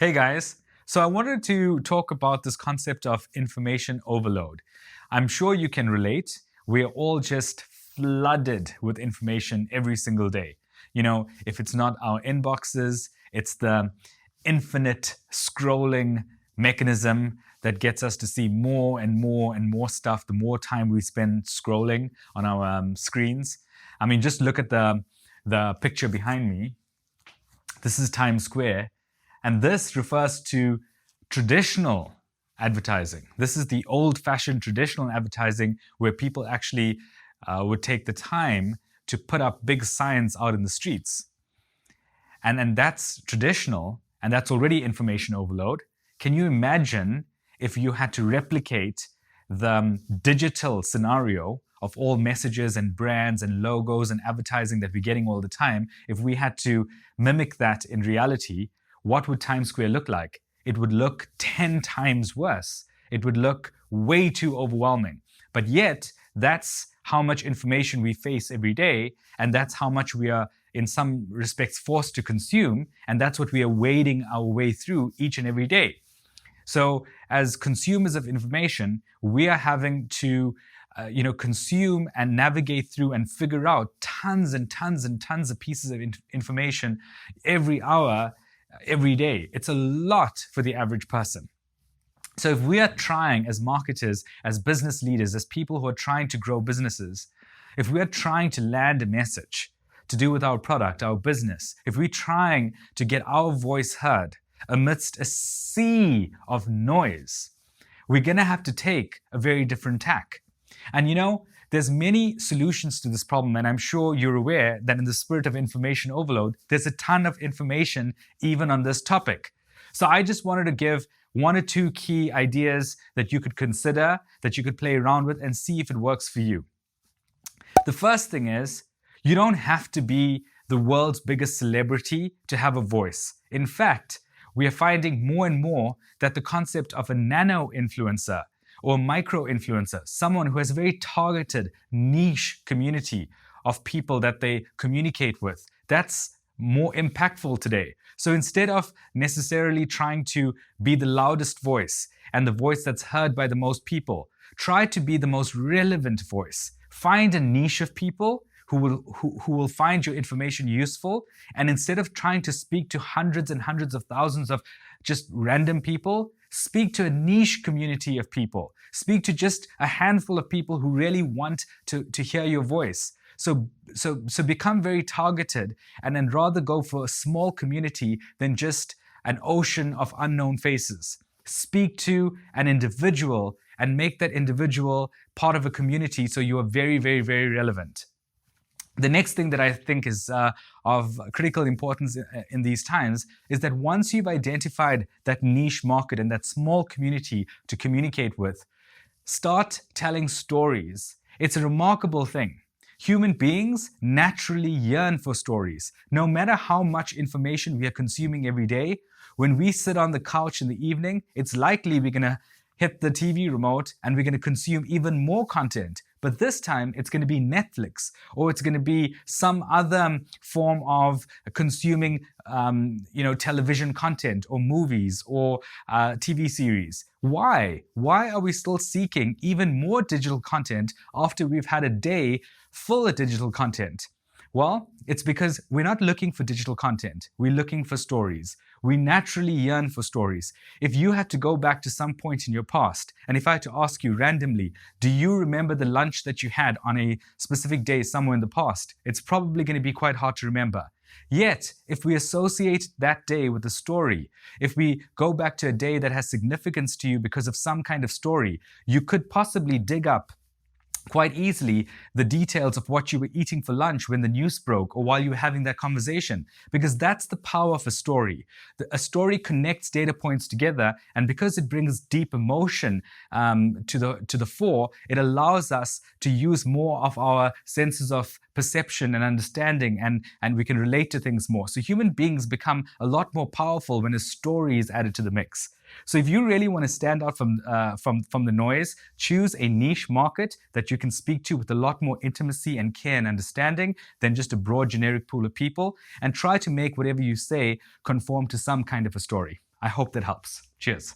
Hey guys, so I wanted to talk about this concept of information overload. I'm sure you can relate. We're all just flooded with information every single day. If it's not our inboxes, it's the infinite scrolling mechanism that gets us to see more and more and more stuff the more time we spend scrolling on our screens. I mean, just look at the picture behind me. This is Times Square. And this refers to traditional advertising. This is the old-fashioned traditional advertising where people actually would take the time to put up big signs out in the streets. And that's traditional, and that's already information overload. Can you imagine if you had to replicate the digital scenario of all messages and brands and logos and advertising that we're getting all the time? If we had to mimic that in reality, what would Times Square look like? It would look 10 times worse. It would look way too overwhelming. But yet, that's how much information we face every day, and that's how much we are, in some respects, forced to consume, and that's what we are wading our way through each and every day. So, as consumers of information, we are having to consume and navigate through and figure out tons and tons and tons of pieces of information every hour, every day. It's a lot for the average person. So if we are trying as marketers, as business leaders, as people who are trying to grow businesses, if we are trying to land a message to do with our product, our business, if we're trying to get our voice heard amidst a sea of noise, we're going to have to take a very different tack. And there's many solutions to this problem, and I'm sure you're aware that in the spirit of information overload, there's a ton of information even on this topic. So I just wanted to give one or two key ideas that you could consider, that you could play around with and see if it works for you. The first thing is, you don't have to be the world's biggest celebrity to have a voice. In fact, we are finding more and more that the concept of a nano-influencer or micro-influencer, someone who has a very targeted niche community of people that they communicate with, that's more impactful today. So instead of necessarily trying to be the loudest voice and the voice that's heard by the most people, try to be the most relevant voice. Find a niche of people who will find your information useful, and instead of trying to speak to hundreds and hundreds of thousands of just random people, speak to a niche community of people. Speak to just a handful of people who really want to hear your voice. So become very targeted, and then rather go for a small community than just an ocean of unknown faces. Speak to an individual and make that individual part of a community so you are very, very, very relevant. The next thing that I think is of critical importance in these times is that once you've identified that niche market and that small community to communicate with, start telling stories. It's a remarkable thing. Human beings naturally yearn for stories. No matter how much information we are consuming every day, when we sit on the couch in the evening, it's likely we're going to hit the TV remote and we're going to consume even more content. But this time it's going to be Netflix, or it's going to be some other form of consuming television content or movies or TV series. Why? Why are we still seeking even more digital content after we've had a day full of digital content? Well, it's because we're not looking for digital content. We're looking for stories. We naturally yearn for stories. If you had to go back to some point in your past, and if I had to ask you randomly, do you remember the lunch that you had on a specific day somewhere in the past? It's probably going to be quite hard to remember. Yet, if we associate that day with a story, if we go back to a day that has significance to you because of some kind of story, you could possibly dig up quite easily the details of what you were eating for lunch when the news broke or while you were having that conversation, because that's the power of a story. A story connects data points together, and because it brings deep emotion to the fore, it allows us to use more of our senses of perception and understanding, and we can relate to things more. So human beings become a lot more powerful when a story is added to the mix. So if you really want to stand out from the noise, choose a niche market that you can speak to with a lot more intimacy and care and understanding than just a broad generic pool of people, and try to make whatever you say conform to some kind of a story. I hope that helps. Cheers.